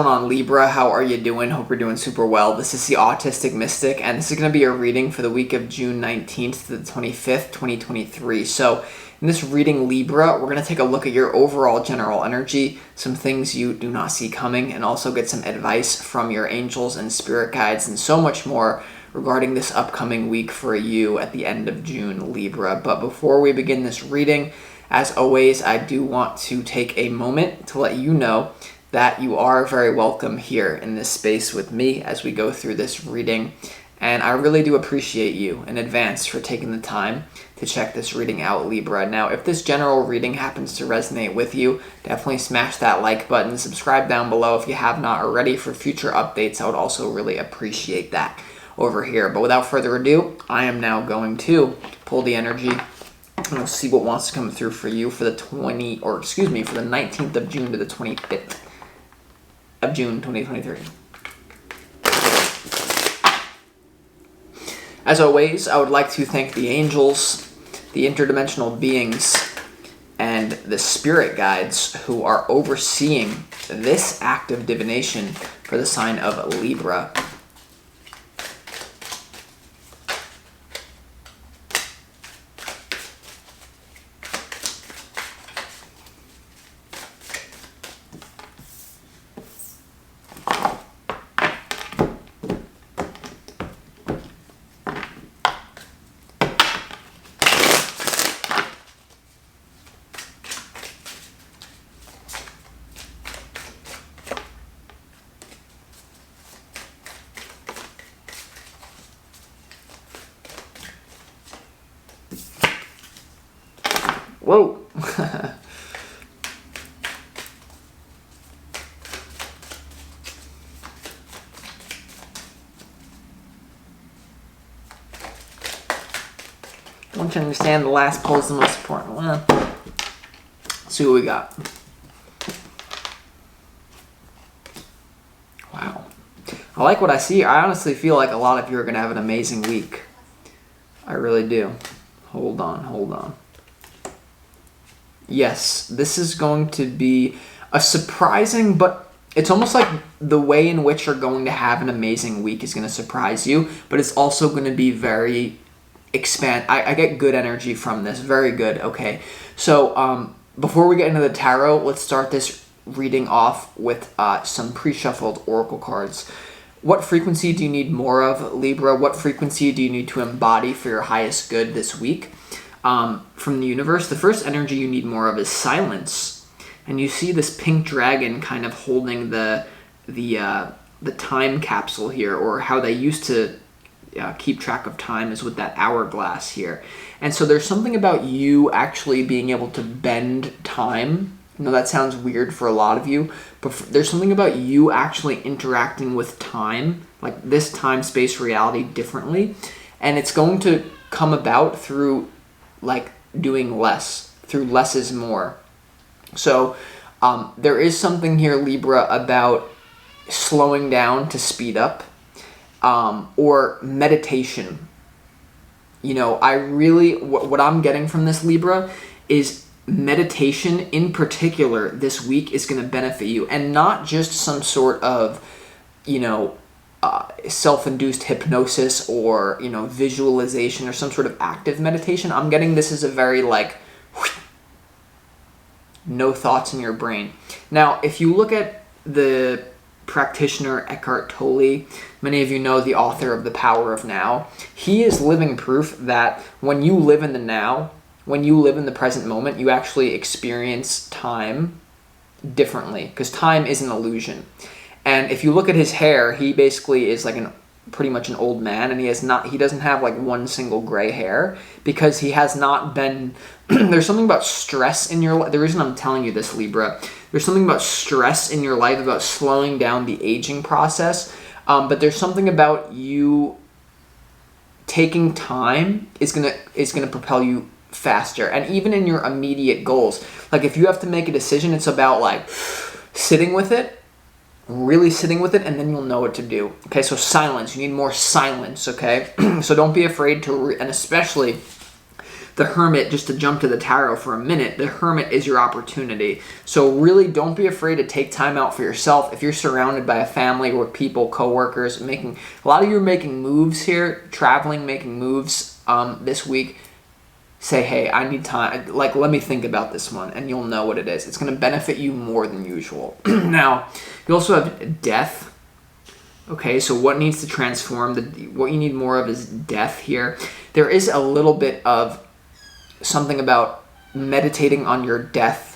Going on, Libra? How are you doing? Hope you're doing super well. This is the Autistic Mystic, and this is going to be a reading for the week of June 19th to the 25th, 2023. So in this reading, Libra, we're going to take a look at your overall general energy, some things you do not see coming, and also get some advice from your angels and spirit guides, and so much more regarding this upcoming week for you at the end of June, Libra. But before we begin this reading, as always, I do want to take a moment to let you know that you are very welcome here in this space with me as we go through this reading. And I really do appreciate you in advance for taking the time to check this reading out, Libra. Now, if this general reading happens to resonate with you, definitely smash that like button. Subscribe down below if you have not already for future updates. I would also really appreciate that over here. But without further ado, I am now going to pull the energy and we'll see what wants to come through for you for the for the 19th of June to the 25th of June 2023. As always, I would like to thank the angels, the interdimensional beings, and the spirit guides who are overseeing this act of divination for the sign of Libra. Whoa! Don't you understand the last pull is the most important? Well, let's see what we got. Wow. I like what I see. I honestly feel like a lot of you are going to have an amazing week. I really do. Hold on. Yes, this is going to be a surprising, but it's almost like the way in which you're going to have an amazing week is going to surprise you, but it's also going to be very I get good energy from this. Very good. Okay. So before we get into the tarot, let's start this reading off with some pre-shuffled oracle cards. What frequency do you need more of, Libra? What frequency do you need to embody for your highest good this week? From the universe, the first energy you need more of is silence. And you see this pink dragon kind of holding the time capsule here, or how they used to keep track of time is with that hourglass here. And so there's something about you actually being able to bend time. I know that sounds weird for a lot of you, but there's something about you actually interacting with time, like this time-space reality differently. And it's going to come about through like doing less, through less is more. So there is something here, Libra, about slowing down to speed up, or meditation. You know, I really, what I'm getting from this, Libra, is meditation in particular this week is going to benefit you, and not just some sort of, self-induced hypnosis or, visualization or some sort of active meditation. I'm getting this as a very no thoughts in your brain. Now, if you look at the practitioner Eckhart Tolle, many of you know the author of The Power of Now. He is living proof that when you live in the now, when you live in the present moment, you actually experience time differently, because time is an illusion. And if you look at his hair, he basically is like pretty much an old man, and he doesn't have like one single gray hair, because he has not been there's something about stress in your life. The reason I'm telling you this, Libra, there's something about stress in your life, about slowing down the aging process, but there's something about you taking time is gonna propel you faster. And even in your immediate goals, like if you have to make a decision, it's about like sitting with it, really sitting with it, and then you'll know what to do. Okay, so silence. You need more silence, okay? So don't be afraid to, and especially the hermit, just to jump to the tarot for a minute, the hermit is your opportunity. So really don't be afraid to take time out for yourself. If you're surrounded by a family or people, coworkers, a lot of you are making moves here, traveling, making moves this week, say, hey, I need time, like, let me think about this one, and you'll know what it is. It's going to benefit you more than usual. Now, you also have death. Okay, so what needs to transform? What you need more of is death here. There is a little bit of something about meditating on your death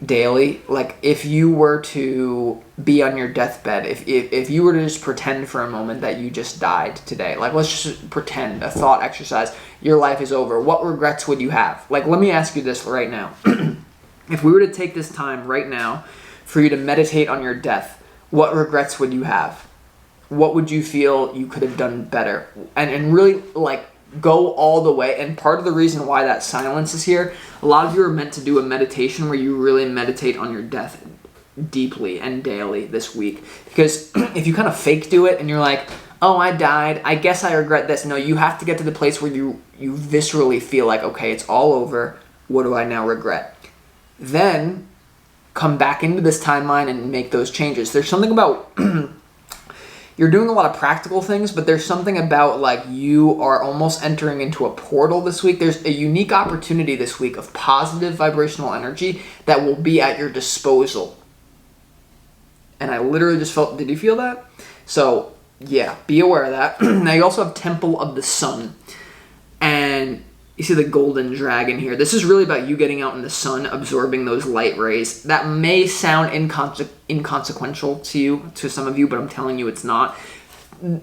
daily. Like, if you were to be on your deathbed, if you were to just pretend for a moment that you just died today, like, let's just pretend, a thought exercise, your life is over, what regrets would you have? Like, let me ask you this right now. If we were to take this time right now for you to meditate on your death, what regrets would you have? What would you feel you could have done better? And really, like, go all the way. And part of the reason why that silence is here, a lot of you are meant to do a meditation where you really meditate on your death deeply and daily this week. Because if you kind of fake do it and you're like, oh, I died, I guess I regret this. No, you have to get to the place where you viscerally feel like, okay, it's all over. What do I now regret? Then come back into this timeline and make those changes. There's something about you're doing a lot of practical things, but there's something about, like, you are almost entering into a portal this week. There's a unique opportunity this week of positive vibrational energy that will be at your disposal. And I literally just felt, did you feel that? So, yeah, be aware of that. Now, you also have Temple of the Sun. And you see the golden dragon here. This is really about you getting out in the sun, absorbing those light rays. That may sound inconsequential to some of you, but I'm telling you it's not.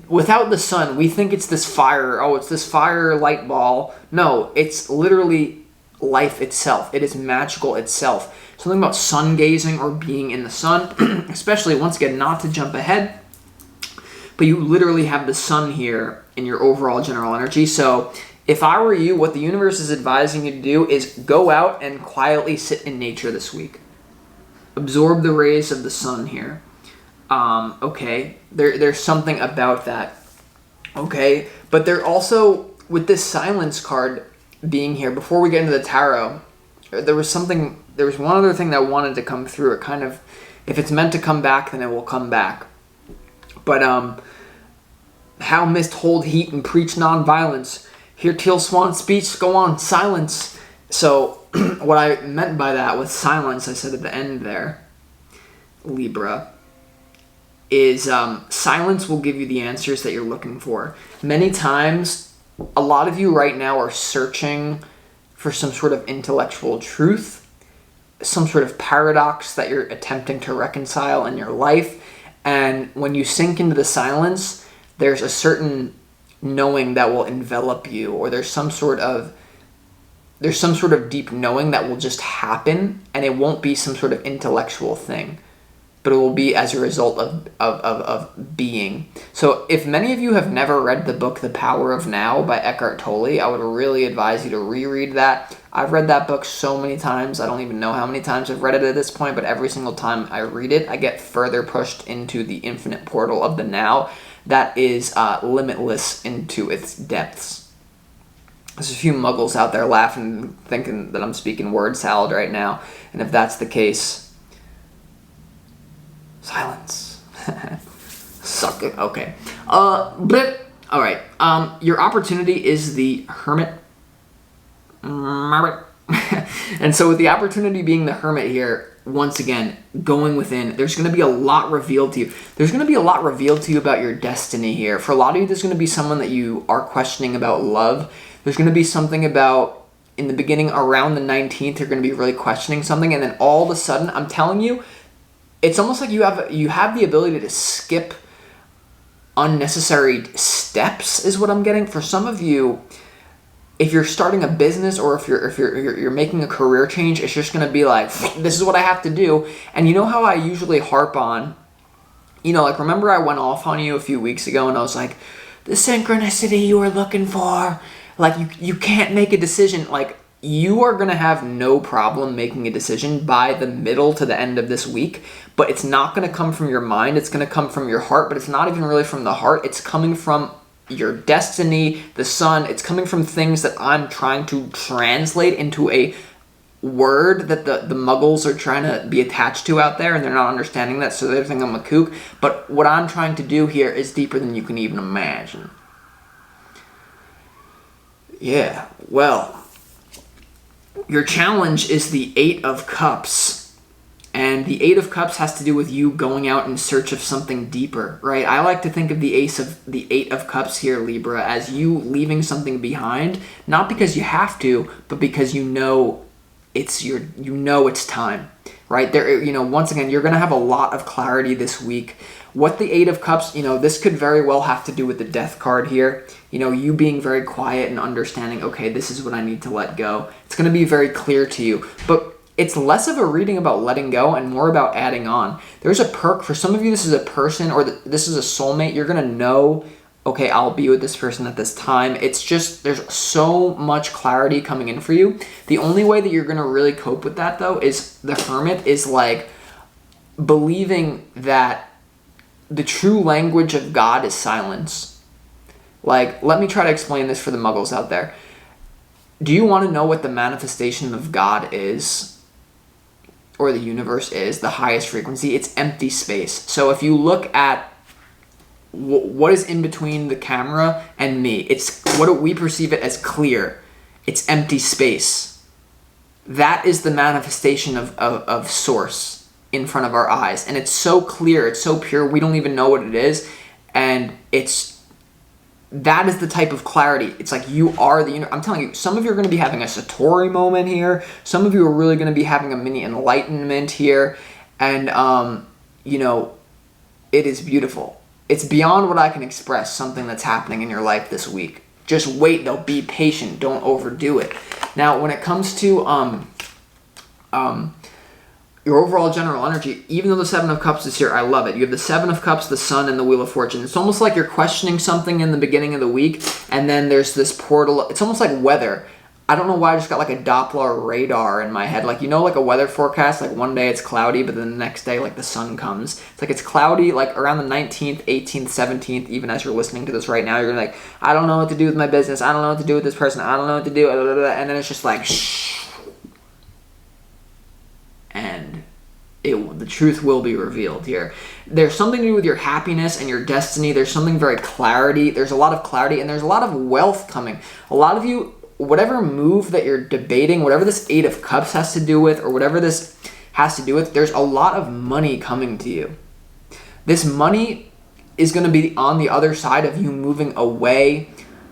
Without the sun, we think it's this fire. Oh, it's this fire light ball. No, it's literally life itself. It is magical itself. Something about sun gazing or being in the sun, especially, once again, not to jump ahead, but you literally have the sun here in your overall general energy. So if I were you, what the universe is advising you to do is go out and quietly sit in nature this week. Absorb the rays of the sun here. Okay, there's something about that. Okay, but there also, with this silence card being here, before we get into the tarot, there was one other thing that wanted to come through. It kind of, if it's meant to come back, then it will come back. But how mist hold heat and preach nonviolence. Hear Teal Swan speech, go on, silence. So what I meant by that with silence, I said at the end there, Libra, is silence will give you the answers that you're looking for. Many times, a lot of you right now are searching for some sort of intellectual truth, some sort of paradox that you're attempting to reconcile in your life. And when you sink into the silence, there's a certain knowing that will envelop you, or there's some sort of deep knowing that will just happen, and it won't be some sort of intellectual thing, but it will be as a result of being. So if many of you have never read the book The Power of Now by Eckhart Tolle, I would really advise you to reread that. I've read that book so many times, I don't even know how many times I've read it at this point, but every single time I read it, I get further pushed into the infinite portal of the now that is limitless into its depths. There's a few muggles out there laughing, thinking that I'm speaking word salad right now, and if that's the case, silence. Suck it. Okay. But all right. Your opportunity is the hermit. And so with the opportunity being the hermit here, once again, going within, there's going to be a lot revealed to you. There's going to be a lot revealed to you about your destiny here. For a lot of you, there's going to be someone that you are questioning about love. There's going to be something about, in the beginning, around the 19th, you're going to be really questioning something. And then all of a sudden, I'm telling you, it's almost like you have the ability to skip unnecessary steps, is what I'm getting. For some of you, if you're starting a business or if you're making a career change, it's just going to be like, this is what I have to do. And you know how I usually harp on, like, remember I went off on you a few weeks ago and I was like, the synchronicity you were looking for, like, you can't make a decision. Like, you are going to have no problem making a decision by the middle to the end of this week, but it's not going to come from your mind. It's going to come from your heart, but it's not even really from the heart. It's coming from your destiny, the sun. It's coming from things that I'm trying to translate into a word that the muggles are trying to be attached to out there, and they're not understanding that, so they think I'm a kook. But what I'm trying to do here is deeper than you can even imagine. Yeah, well, your challenge is the 8 of Cups. And the 8 of Cups has to do with you going out in search of something deeper, right? I like to think of the 8 of Cups here, Libra, as you leaving something behind, not because you have to, but because you know it's time, right? There, once again, you're going to have a lot of clarity this week. What the 8 of Cups, this could very well have to do with the Death card here. You being very quiet and understanding, okay, this is what I need to let go. It's going to be very clear to you, but it's less of a reading about letting go and more about adding on. There's a perk. For some of you, this is a person or this is a soulmate. You're going to know, okay, I'll be with this person at this time. It's just, there's so much clarity coming in for you. The only way that you're going to really cope with that, though, is the hermit is like believing that the true language of God is silence. Like, let me try to explain this for the muggles out there. Do you want to know what the manifestation of God is? Or the universe is, the highest frequency? It's empty space. So if you look at what is in between the camera and me, it's what we perceive it as clear. It's empty space. That is the manifestation of source in front of our eyes. And it's so clear, it's so pure, we don't even know what it is. And that is the type of clarity. It's like you are the universe. I'm telling you, some of you are going to be having a Satori moment here. Some of you are really going to be having a mini enlightenment here. And, it is beautiful. It's beyond what I can express, something that's happening in your life this week. Just wait, though. Be patient. Don't overdo it. Now, when it comes to your overall general energy, even though the 7 of Cups is here, I love it. You have the 7 of Cups, the Sun, and the Wheel of Fortune. It's almost like you're questioning something in the beginning of the week, and then there's this portal. It's almost like weather. I don't know why I just got like a Doppler radar in my head. Like, like a weather forecast, like one day it's cloudy, but then the next day, like the sun comes. It's like it's cloudy, like around the 19th, 18th, 17th, even as you're listening to this right now, you're like, I don't know what to do with my business. I don't know what to do with this person. I don't know what to do. And then it's just like, shh. And the truth will be revealed here. There's something to do with your happiness and your destiny. There's something very clarity. There's a lot of clarity, and there's a lot of wealth coming. A lot of you, whatever move that you're debating, whatever this 8 of Cups has to do with, or whatever this has to do with, there's a lot of money coming to you. This money is going to be on the other side of you moving away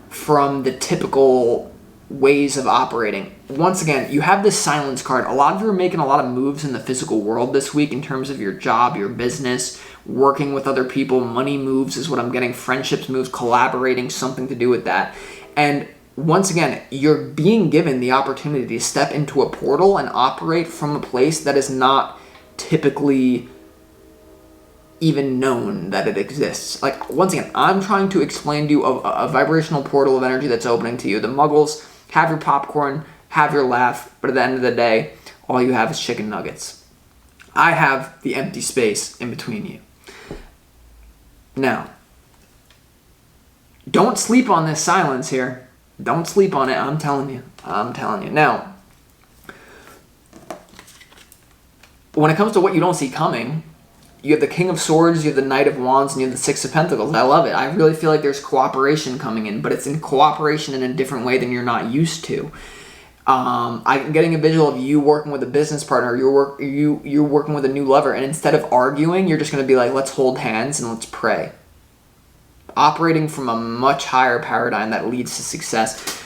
from the typical ways of operating. Once again, you have this silence card. A lot of you are making a lot of moves in the physical world this week in terms of your job, your business, working with other people. Money moves is what I'm getting. Friendships moves, collaborating, something to do with that. And once again, you're being given the opportunity to step into a portal and operate from a place that is not typically even known that it exists. Like, once again, I'm trying to explain to you a vibrational portal of energy that's opening to you. The muggles have your popcorn, have your laugh, but at the end of the day, all you have is chicken nuggets. I have the empty space in between you. Now, don't sleep on this silence here. Don't sleep on it, I'm telling you. Now, when it comes to what you don't see coming, you have the King of Swords, you have the Knight of Wands, and you have the 6 of Pentacles. I love it. I really feel like there's cooperation coming in, but it's in cooperation in a different way than you're not used to. I'm getting a visual of you working with a business partner, you're working with a new lover, and instead of arguing, you're just going to be like, let's hold hands and let's pray. Operating from a much higher paradigm that leads to success.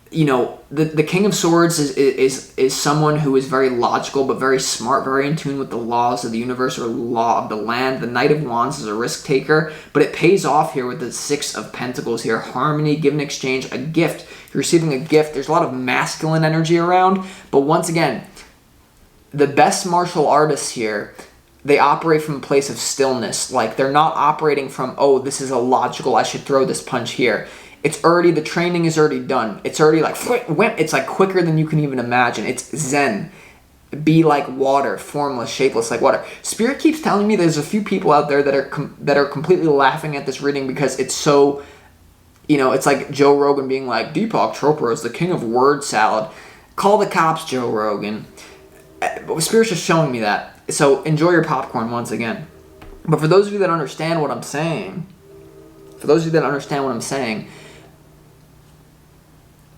The King of Swords is someone who is very logical but very smart, very in tune with the laws of the universe or law of the land. The Knight of Wands is a risk taker, but it pays off here with the 6 of Pentacles here. Harmony, give and exchange, a gift. You're receiving a gift. There's a lot of masculine energy around, but once again, the best martial artists here, they operate from a place of stillness. Like, they're not operating from, oh, this is illogical, I should throw this punch here. It's already, the training is already done. It's already like, it's like quicker than you can even imagine. It's Zen. Be like water, formless, shapeless like water. Spirit keeps telling me there's a few people out there that are completely laughing at this reading because it's so it's like Joe Rogan being like, Deepak Chopra is the king of word salad. Call the cops, Joe Rogan. Spirit's just showing me that. So enjoy your popcorn once again. But for those of you that understand what I'm saying,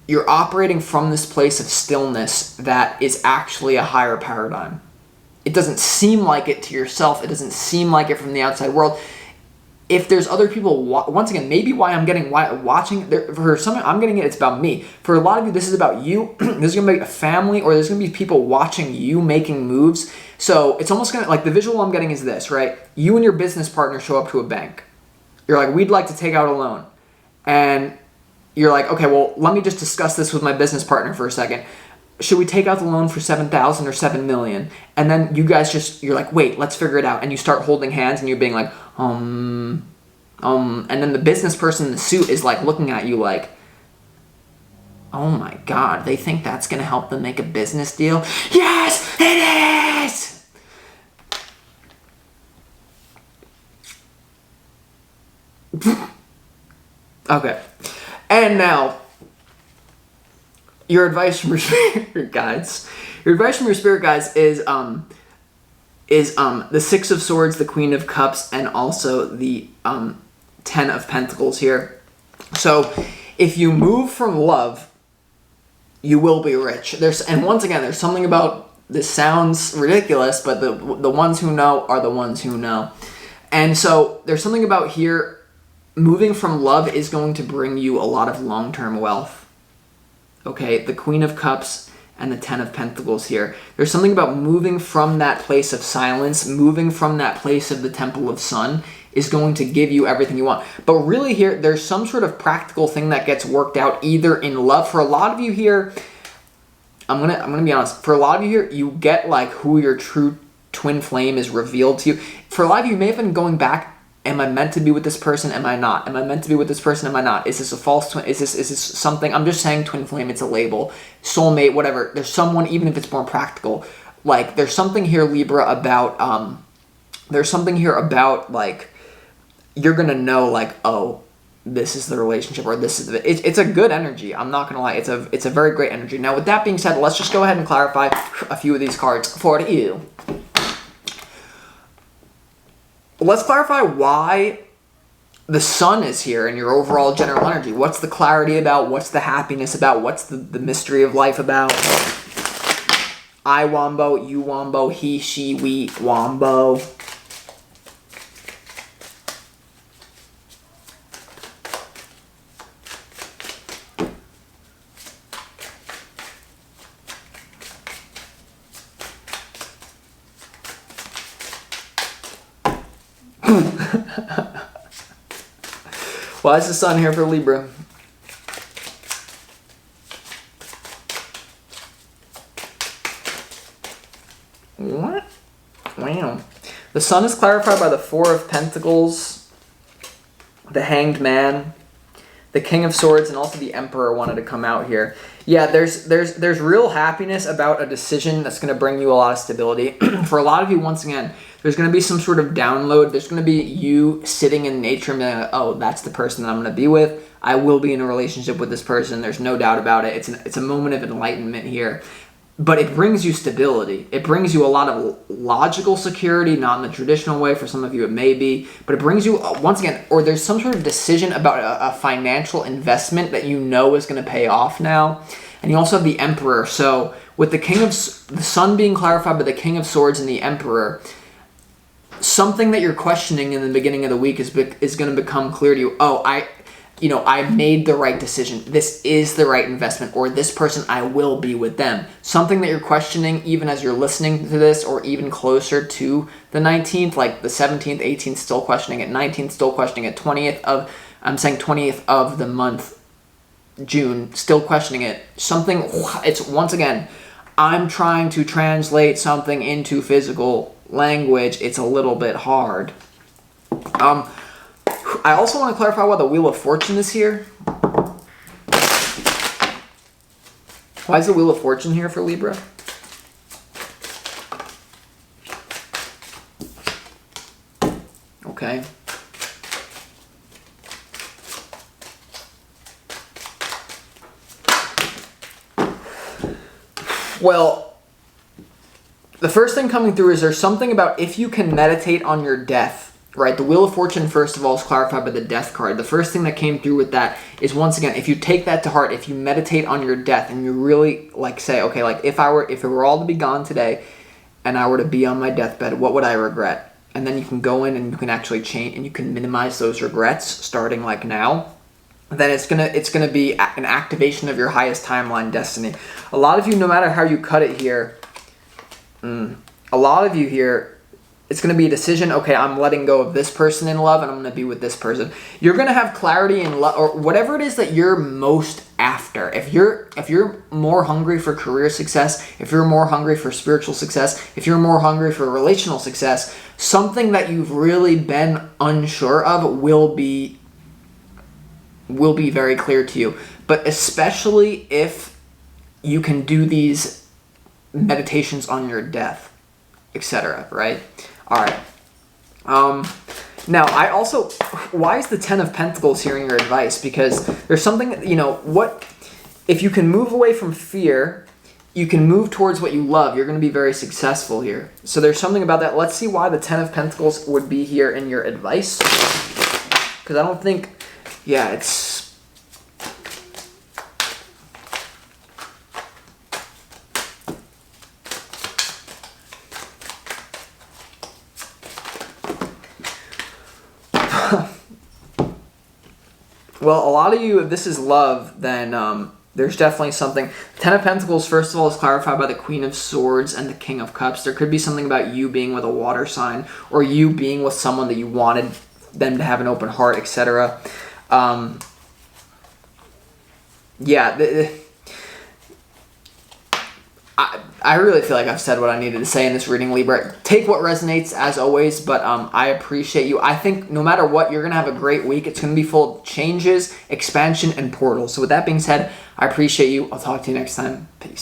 you're operating from this place of stillness that is actually a higher paradigm. It doesn't seem like it to yourself. It doesn't seem like it from the outside world. If there's other people, once again, maybe why I'm getting watching, for some, I'm getting it, it's about me. For a lot of you, this is about you. This is going to be a family, or there's going to be people watching you making moves. So it's almost going to, like, the visual I'm getting is this, right? You and your business partner show up to a bank. You're like, we'd like to take out a loan. And you're like, okay, well, let me just discuss this with my business partner for a second. Should we take out the loan for $7,000 or $7 million? And then you guys you're like, wait, let's figure it out. And you start holding hands and you're being like, and then the business person in the suit is like looking at you like, oh my God, they think that's going to help them make a business deal? Yes, it is! Okay. And now, your advice from your spirit guides. Your advice from your spirit guides is the Six of Swords, the Queen of Cups, and also the Ten of Pentacles here. So, if you move from love, you will be rich. And once again, there's something about this sounds ridiculous, but the ones who know are the ones who know. And so there's something about here. Moving from love is going to bring you a lot of long-term wealth. Okay, the Queen of Cups and the Ten of Pentacles here. There's something about moving from that place of silence, moving from that place of the Temple of Sun is going to give you everything you want. But really here, there's some sort of practical thing that gets worked out either in love. For a lot of you here, I'm gonna be honest. For a lot of you here, you get like who your true twin flame is revealed to you. For a lot of you may have been going back. Am I meant to be with this person? Am I not? Am I meant to be with this person? Am I not? Is this a false twin? Is this something? I'm just saying twin flame. It's a label. Soulmate, whatever. There's someone, even if it's more practical. Like, there's something here, Libra, about, like, you're going to know, like, oh, this is the relationship, or this is it's a good energy. I'm not going to lie. It's a very great energy. Now, with that being said, let's just go ahead and clarify a few of these cards for you. Let's clarify why the sun is here in your overall general energy. What's the clarity about? What's the happiness about? What's the mystery of life about? I wombo, you wombo, he, she, we wombo. Why is the sun here for Libra? What? Wow. The sun is clarified by the Four of Pentacles, the Hanged Man, the King of Swords, and also the Emperor wanted to come out here. Yeah, there's real happiness about a decision that's going to bring you a lot of stability. For a lot of you, once again, there's going to be some sort of download. There's going to be you sitting in nature and being like, oh, that's the person that I'm going to be with. I will be in a relationship with this person. There's no doubt about it. It's a moment of enlightenment here. But it brings you stability. It brings you a lot of logical security, not in the traditional way. For some of you, it may be. But it brings you, once again, or there's some sort of decision about a financial investment that you know is going to pay off now. And you also have the Emperor. So with the Sun being clarified by the King of Swords and the Emperor, something that you're questioning in the beginning of the week is going to become clear to you. Oh, I made the right decision. This is the right investment, or this person, I will be with them. Something that you're questioning even as you're listening to this, or even closer to the 19th, like the 17th, 18th, still questioning it, 19th, still questioning it, 20th of the month, June, still questioning it. It's once again, I'm trying to translate something into physical language. It's a little bit hard. I also want to clarify why the Wheel of Fortune is here. Why is the Wheel of Fortune here for Libra? Okay. Well, the first thing coming through is there's something about if you can meditate on your death, right? The Wheel of Fortune, first of all, is clarified by the Death card. The first thing that came through with that is, once again, if you take that to heart, if you meditate on your death and you really like say, okay, like if it were all to be gone today and I were to be on my deathbed, what would I regret? And then you can go in and you can actually change and you can minimize those regrets starting like now. Then it's gonna be an activation of your highest timeline destiny. A lot of you, no matter how you cut it here, a lot of you here, it's going to be a decision. Okay, I'm letting go of this person in love and I'm going to be with this person. You're going to have clarity in love, or whatever it is that you're most after. If you're more hungry for career success, if you're more hungry for spiritual success, if you're more hungry for relational success, something that you've really been unsure of will be very clear to you. But especially if you can do these meditations on your death, etc., right? All right. Now, I also, why is the Ten of Pentacles here in your advice? Because there's something, what, if you can move away from fear, you can move towards what you love, you're going to be very successful here. So there's something about that. Let's see why the Ten of Pentacles would be here in your advice. Because I don't think, it's... Well, a lot of you, if this is love, then there's definitely something. Ten of Pentacles, first of all, is clarified by the Queen of Swords and the King of Cups. There could be something about you being with a water sign or you being with someone that you wanted them to have an open heart, etc. I really feel like I've said what I needed to say in this reading, Libra. Take what resonates, as always, but I appreciate you. I think no matter what, you're going to have a great week. It's going to be full of changes, expansion, and portals. So with that being said, I appreciate you. I'll talk to you next time. Peace.